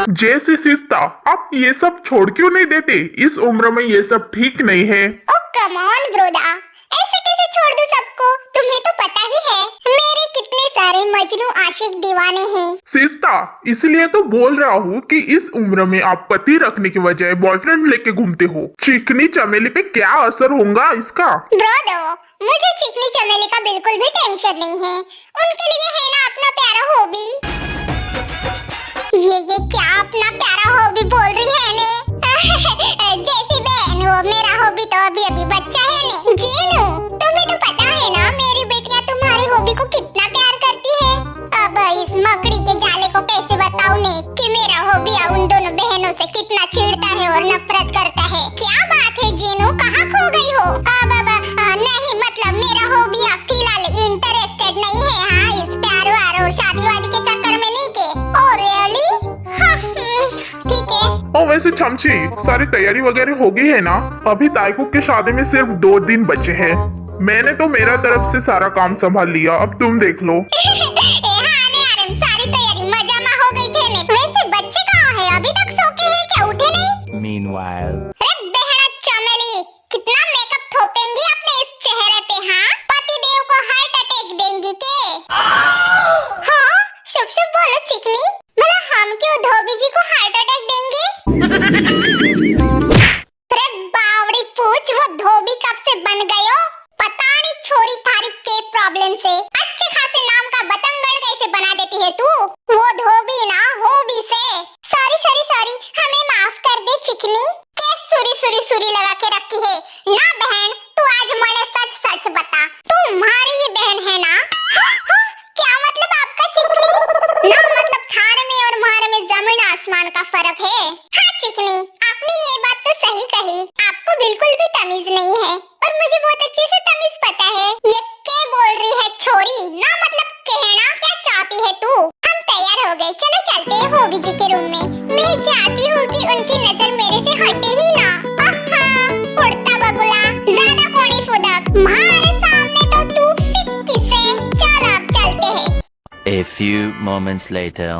जैसे सिस्ता, आप ये सब छोड़ क्यों नहीं देते? इस उम्र में ये सब ठीक नहीं है। ओ कम ऑन ब्रोदा, ऐसे कैसे छोड़ दूं सबको? तुम्हें तो पता ही है मेरे कितने सारे मजनू आशिक दीवाने हैं। सिस्ता, इसलिए तो बोल रहा हूँ कि इस उम्र में आप पति रखने के बजाय बॉयफ्रेंड लेके घूमते हो। चिकनी चमेली पे क्या असर होगा इसका? ब्रोदो, मुझे चिकनी चमेली का बिल्कुल भी टेंशन नहीं है। उनके लिए है ना अपना प्यारा हॉबी। ये क्या अपना प्यारा हॉबी बोल रही है ने? जैसी बहन वो मेरा हॉबी तो अभी अभी बच्चा है ने। जीनू, तुम्हें तो पता है ना मेरी बेटियां तुम्हारी हॉबी को कितना प्यार करती है। अब इस मकड़ी के जाले को कैसे बताऊं ने कि मेरा हॉबी उन दोनों बहनों से कितना चिढ़ता है और नफरत करता है। क्या बात है जीनू, कहाँ खो गई हो? नहीं मतलब मेरा हॉबी फिलहाल इंटरेस्टेड नहीं है। हाँ, इस प्यार वार और शादी वादी के चक्कर में नहीं के। Oh really? ठीक है। और वैसे चमची, सारी तैयारी वगैरह हो गई है ना? अभी ताइकू के शादी में सिर्फ 2 दिन बचे हैं। मैंने तो मेरा तरफ से सारा काम संभाल लिया, अब तुम देख लो। सारी तैयारी मजामा हो गई थे ने। वैसे बच्चे कहाँ हैं? अभी तक सो के हैं क्या? उठे नहीं? Meanwhile. अरे बहना चमेली, कितना मेकअप थोपेंगी अपने इस चेहरे पे? हाँ, पति देव को हार्ट अटैक देंगी के? हाँ, शुभ शुभ बोलो चिकनी, भला हम क्यों धोबी जी को हार्ट अटैक देंगे? अरे बावड़ी पूछ, वो धोबी कब से बन गए हो? पता नहीं छोरी थारी के प्रॉब्लम से अच्छे खासे नाम का बतंगड़ कैसे बना देती है तू? वो धोबी ना हॉबी से। सॉरी, हमें माफ कर दे चिकनी। क्या सुरी लगा के रखी है ना बहन? तू आज मने सच बता, तुम्हारी ही बहन है ना? क्या मतलब आपका चिकनी? ना मतलब थार में और मार में जमीन आसमान का फर्क है। हाँ चिकनी, आपने ये बात तो सही कही। आपको बिल्कुल भी तमीज नहीं है और मुझे बहुत अच्छे से तमीज पता है। ये क्या बोल रही है छोरी? ना मतलब कहना क्या चाहती है तू? हम तैयार हो गए, चलो चलते हैं हॉबी जी के रूम में। मैं चाहती हूँ कि उनकी नजर मेरे से हटे ही ना। उड़ता बगुला, ज्यादा कोनी फुदक, हमारे सामने तो तू फिक्की से। चल अब चलते हैं। A few moments later.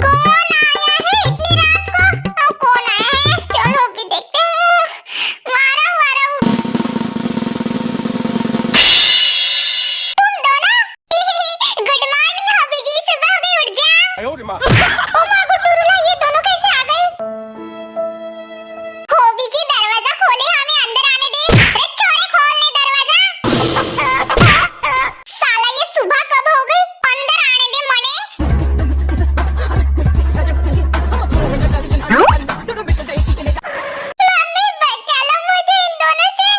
कौन आया है इतनी रात को? कौन आया है? चलो भी देखते हैं। मारो तुम दोनों। गुड मॉर्निंग हॉबी जी, सुबह हो गई, उठ जाओ। ओ माँ को टुरुला, ये दोनों कैसे आ गए? हॉबी जी दरवाजा खोले, हमें अंदर आने दे। अरे चोरे खोल ले दरवाजा। साला ये सुबह कब हो गई? अंदर आने दे मने। मम्मी बचा लो मुझे इन दोनों से।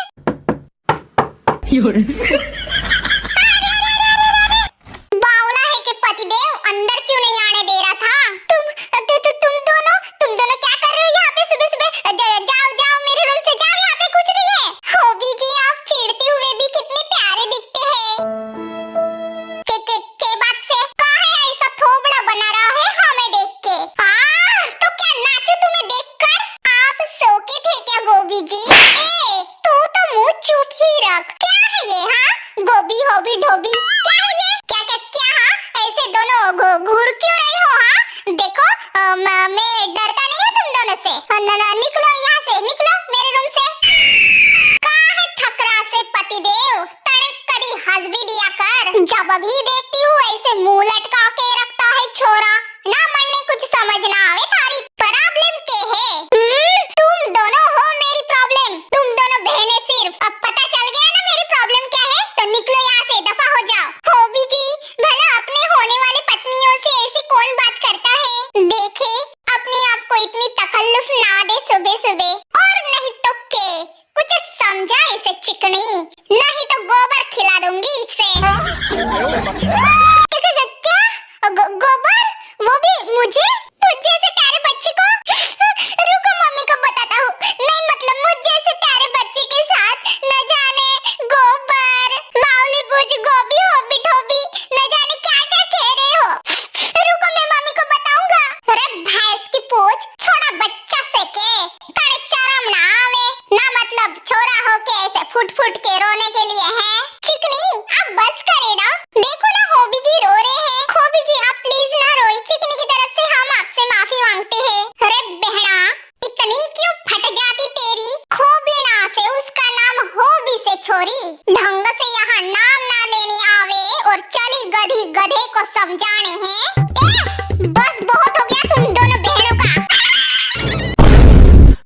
बावला है कि पतिदेव अंदर क्यों नहीं आने दे रहा था? तुम दोनों क्या कर रहे हो यहाँ पे सुबह? जाओ मेरे रूम से जाओ, यहाँ पे कुछ नहीं है। हॉबी जी, आप चिढ़ते हुए भी कितने प्यारे दिखते हैं। के बात से कहाँ है? ऐसा थोबड़ा बना रहा है हमें देख के। तो क्या नाचू तुम्हें देखकर? आप सो के थे क्या गोभी जी? तू तो मुंह चुप ही रख। क्या है ये? हाँ, गोभी हॉबी ढोबी क्या है ये? क्या हाँ? ऐसे दोनों घूर क्यों रही हो? हाँ देखो, मैं डरता नहीं हूँ तुम दोनों से। निकलो यहाँ से, निकलो मेरे रूम से। कहाँ है थकरा से पतिदेव? तड़क कदी हंस भी दिया कर। जब भी देखती हूँ ऐसे मुंह लटका के रखता है छोरा। ना मन में कुछ समझ ना आवे थारी प्रॉब्लम के है? तुम दोनों हो मेरी प्रॉब्लम। तुम दोनों बहनें सिर्फ। अब पता चल गया ना मेरी प्रॉब्लम क्या है? तो निकलो यहाँ से, दफा हो जाओ। हॉबी जी, भला अपने होने वाली पत्नियों से ऐसी कौन बात करता है? देखे अपने आप को इतनी तकल्लुफ ना दे सुबह। और नहीं तो के कुछ समझा इसे चिकनी, नहीं तो गोबर खिला दूंगी इसे। क्या? गोबर? वो भी मुझे? मुझे से प्यारे बच्चे को? रुको मम्मी को बताता हूँ। नहीं मतलब मुझे से प्यारे बच्चे के साथ न जाने गोबर, बावली बुझ, गोभी हॉबी ढोबी, न जाने क्या क्या कह रहे हो। रुको मैं मम्मी को बताऊंगा। अरे भैंस की पूछ, छोड़ा बच्चा से के तड़े शर्म ना आवे? ना मतलब छोरा हो के ऐसे फुट के रोने के लिए है? चिकनी आप बस करे ना। देखो ना हॉबी गधे को समझाने हैं। बस बहुत हो गया तुम दोनों बहनों का।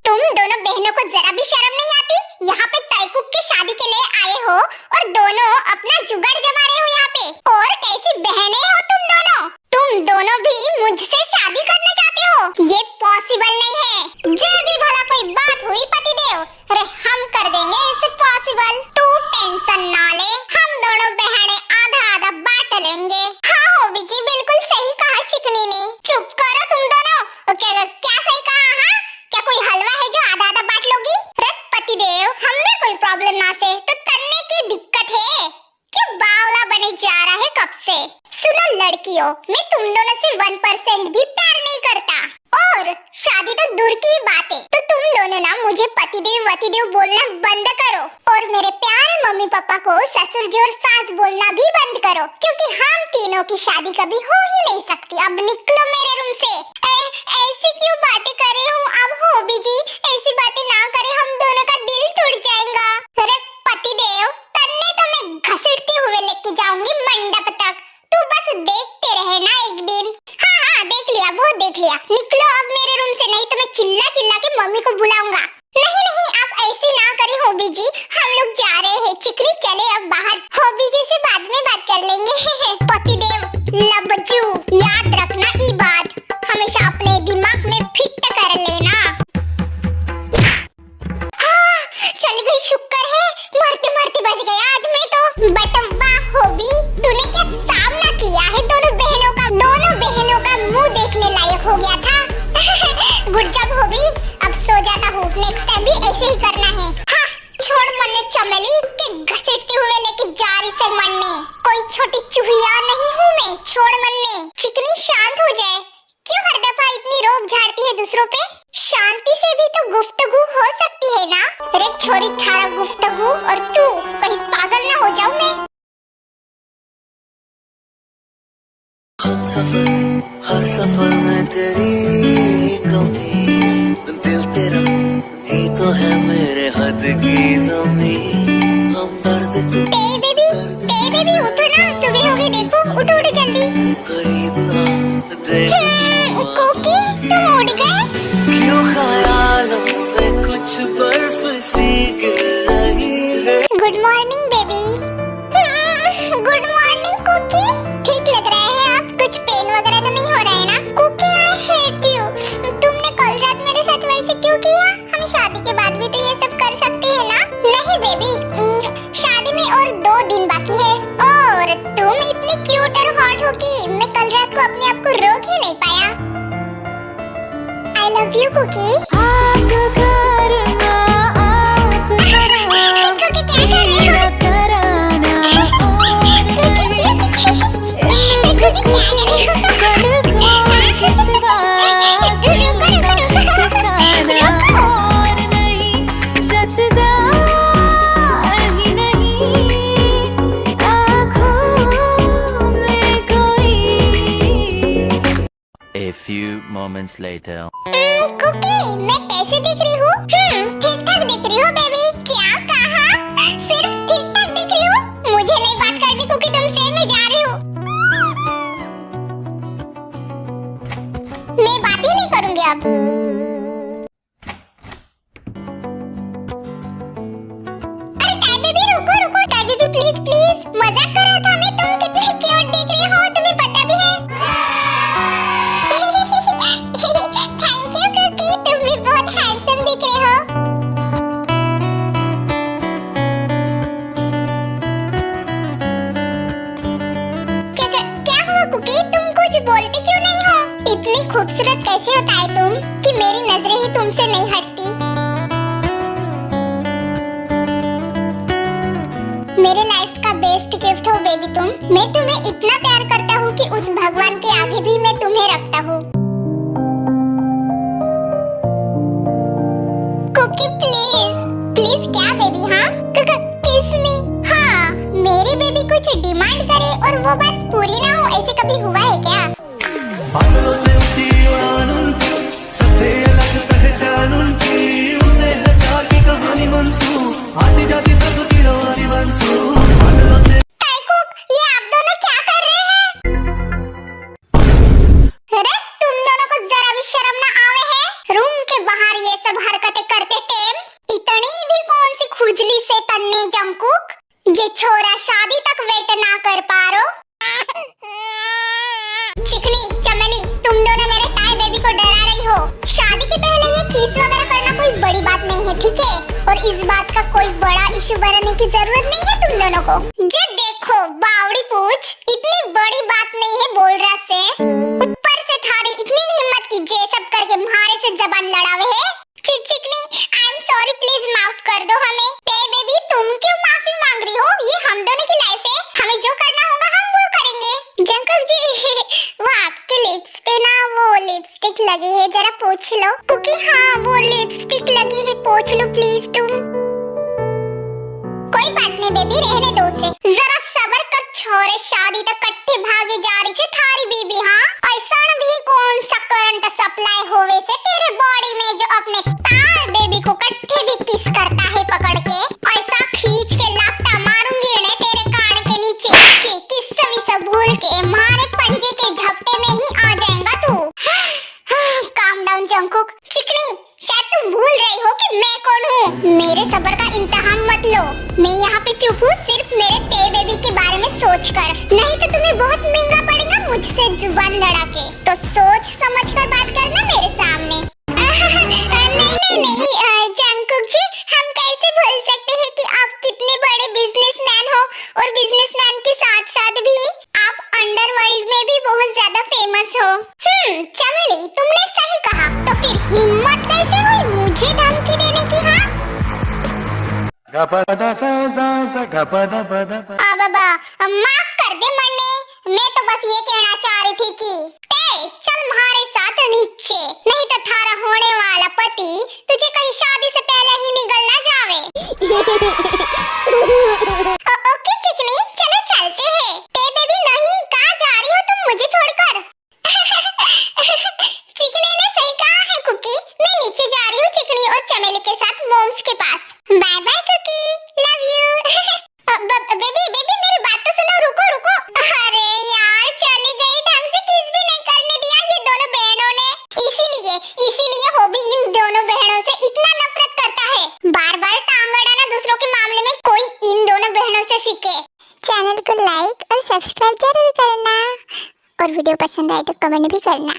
तुम दोनों बहनों को जरा भी शर्म नहीं आती? यहाँ पे ताइकुक की शादी के लिए आए हो और दोनों अपना जुगाड़ जमा रहे हो यहाँ पे। और कैसी बहनें हो तुम दोनों? तुम दोनों भी मुझसे शादी करना चाहते हो? ये पॉसिबल नहीं है। जब भी भला कोई बात हुई पतिदेव, अरे हम कर देंगे इसे पॉसिबल। तू टेंशन ना ले, हम दोनों बहनें आधा आधा बांट लेंगे। हाँ होबी जी, बिल्कुल सही कहा चिकनी ने। चुप करो तुम दोनों। क्या सही कहा? हाँ, क्या कोई हलवा है जो आधा आधा बांट लोगी? अरे पतिदेव, हमने कोई प्रॉब्लम ना से तो करने की दिक्कत है। क्यों बावला बने जा रहा है कब से? सुनो लड़कियों, मैं तुम दोनों से 1% भी प्यार नहीं करता और शादी तो दूर की बात है। तो तुम दोनों ना मुझे पतिदेव वतिदेव बोलना बंद करो और मेरे प्यारे मम्मी पापा को ससुर जी और सास बोलना भी बंद करो, क्योंकि हम तीनों की शादी कभी हो ही नहीं सकती। अब निकलो मेरे रूम से। ऐसी क्यों बातें कर रहे हो अब होबी जी? ऐसी बातें ना करें, हम दोनों का दिल टूट जाएगा। अरे पतिदेव, तन्ने तो मैं घसीटते हुए लेके जाऊंगी मंडप तक। तू बस देखते रहे ना एक दिन। हाँ हाँ, देख लिया, बहुत देख लिया। निकलो अब मेरे रूम से, नहीं तो मैं चिल्ला चिल्ला के मम्मी को बुलाऊंगा। नहीं नहीं, आप ऐसे ना करें होबी जी, हम लोग जा रहे हैं। चिकनी चले अब बाहर, होबी जी से बाद में बात कर लेंगे। पतिदेव लबजू, याद रखना ये बात, हमेशा अपने दिमाग में फिट कर लेना। हाँ, चल गई, शुक्र है, मरते मरते बच गया आज मैं तो। बट वाह होबी, तूने क्या सामना किया है दोनों बहनों का। दोनों बहनों का मुंह देखने लायक हो गया था। गुड जॉब होबी, अब सो जाता हूँ। नेक्स्ट टाइम भी ऐसे ही करना है। हाँ, छोड़ मन्ने चमेली के घसीटते हुए लेके जा रही से मरने। कोई छोटी चूहिया नहीं हूँ मैं, छोड़ मन्ने। चिकनी शांत हो जाए, क्यों हर दफा इतनी रोब झाड़ती है दूसरों पे? शांति से भी तो गुफ्तगू हो सकती है ना। अरे छोरी, थारा गुफ्तगू और तू, कहीं पागल ना हो जाऊं मैं। हर सफर में तेरी कमी, दिल तेरा ही तो है मेरे हद की ज़मीं। हम दर्द तू बेबी उठो ना, सुबह हो गई देखो, उठो उठो जल्दी। करीब आ देख कोकी, तुम उठ गए? क्यों ख्यालों में कुछ बर्फ सी गिर रही है। Good morning baby. Good morning cookie. ठीक लग रहे हैं आप, कुछ पेन वगैरह तो नहीं हो रहा है ना? कुकी आई हेट यू, तुमने कल रात मेरे साथ वैसे क्यों किया? हम शादी के बाद भी तो ये सब कर सकते हैं ना? नहीं बेबी, शादी में और 2 दिन बाकी है और तुम इतनी क्यूट और हॉट हो कि मैं कल रात को अपने आप को रोक ही नहीं पाया। I love you cookie. A few moments later. Cookie, मैं कैसे दिख रही हूँ? ठीक ठाक दिख रही हो बेबी। क्या कहा? सिर्फ ठीक ठाक दिख रही हूँ? मुझे नहीं बात करनी कुकी तुमसे, मैं जा रही हूँ। मैं बात ही नहीं करूँगी अब। अरे टाइम बेबी, रुको रुको, टाइम बेबी प्लीज प्लीज, मजाक कर रहा था मैं। तुम कितनी क्यूट दिख रही हो, तुम्हें पता भी है। थैंक यू कुकी, तुम भी बहुत हैंडसम दिख रहे हो। क्या हुआ कुकी, तुम कुछ बोलते क्यों नहीं हो? इतनी खूबसूरत कैसे होता है तुम कि मेरी नजरें ही तुमसे नहीं हटती। मेरे लाइफ का बेस्ट गिफ्ट हो बेबी तुम। मैं तुम्हें इतना प्यार करता हूँ कि उस भगवान के आगे भी मैं तुम्हें रखता हूँ। Cookie please please. क्या बेबी? हाँ, किस में? हाँ, मेरी बेबी कुछ डिमांड करे और वो बात पूरी ना हो, ऐसे कभी हुआ है क्या? ताइकुक, ये आप दोनों क्या कर रहे हैं? वेट ना कर पा रहे हो? चिकनी, चमेली, तुम दोनों मेरे टाई बेबी को डरा रही हो। शादी के पहले ये किस वगैरह करना कोई बड़ी बात नहीं है, ठीक है? और इस बात का कोई बड़ा इशू बनाने की जरूरत नहीं है तुम दोनों को। जे देखो बावड़ी पूछ, इतनी बड़ी बात नहीं है बोल रहा से। ऊपर से थारी इतनी हिम्मत की जे सब करके मारे से जबान लड़ावे है। चिकनी, आई एम सॉरी, प्लीज माफ कर दो हमें। ते बेबी, तुम क्यों माफी मांग रही हो? ये हम दोनों की लाइफ है, हमें जो करना होगा हम वो करेंगे। जंकुक जी, वो आपके लिप्स पे ना वो लिपस्टिक लगी है, जरा पोंछ लो। क्योंकि हाँ, वो लिपस्टिक लगी है, पोंछ लो प्लीज तुम। कोई बात नहीं बेबी, रहने दो उसे। जरा सबर कर छोरे, शादी तक कट्ठे भागे जा रही थी थारी बीबी। हाँ, ऐसा भी कौन सा करंट सप्लाई होवे से तेरे बॉडी में जो अपने तार बेबी को कट्ठे भी किस करता है पकड़ के, ऐसा खींच के लापता मारूंगी ने तेरे कान के नीचे के किस सब भूल के मारे पंजे के झपटे में ही आ जाएगा तू। Calm down Jungkook. चिकनी, शायद तुम भूल रही हो कि मैं कौन हूँ। मेरे सब्र का इम्तिहान मत लो। मैं यहाँ पे चुप हूँ सिर्फ मेरे टे बेबी के बारे में सोच कर, नहीं तो तुम्हें बहुत महंगा पड़ेगा मुझसे जुबान लड़ा के। तो सोच समझ कर बात करना मेरे सामने। नहीं जंकुक जी, हम कैसे भूल सकते हैं कि आप कितने बड़े बिजनेसमैन हो, और बिजनेसमैन के साथ साथ भी आप अंडरवर्ल्ड में भी बहुत ज्यादा फेमस हो। चमेली, तुमने सही कहा। तो फिर हिम्मत कैसे हुई मुझे धमकी देने की? हाँ बाबा, माफ कर दे मरने, मैं तो बस ये कहना चाह रही थी कि चल हमारे साथ नीचे, नहीं तो थारा होने वाला पति तुझे कहीं शादी से पहले ही निकल ना जावे। ओके चिकनी, चलो चलते हैं। ते बेबी, नहीं, कहाँ जा रही हो तुम मुझे छोड़कर? चिकनी ने सही कहा है कुकी, मैं नीचे जा रही हूँ चिकनी और चमेली के साथ मोम्स के पास। Bye bye Cookie, love you. Baby मेरी बात तो सुनो, रुको। अरे यार, चली गई, ढंग से किस भी नहीं करने दिया ये दोनों बहनों ने। इसीलिए हॉबी इन दोनों बहनों से इतना नफरत करता है। बार-बार टांग अड़ाना दूसरों के मामले में कोई इन दोनों बहनों से सीखे। चैनल को लाइक और सब्सक्राइब जरूर करना, और वीडियो पसंद आए तो कमेंट भी करना।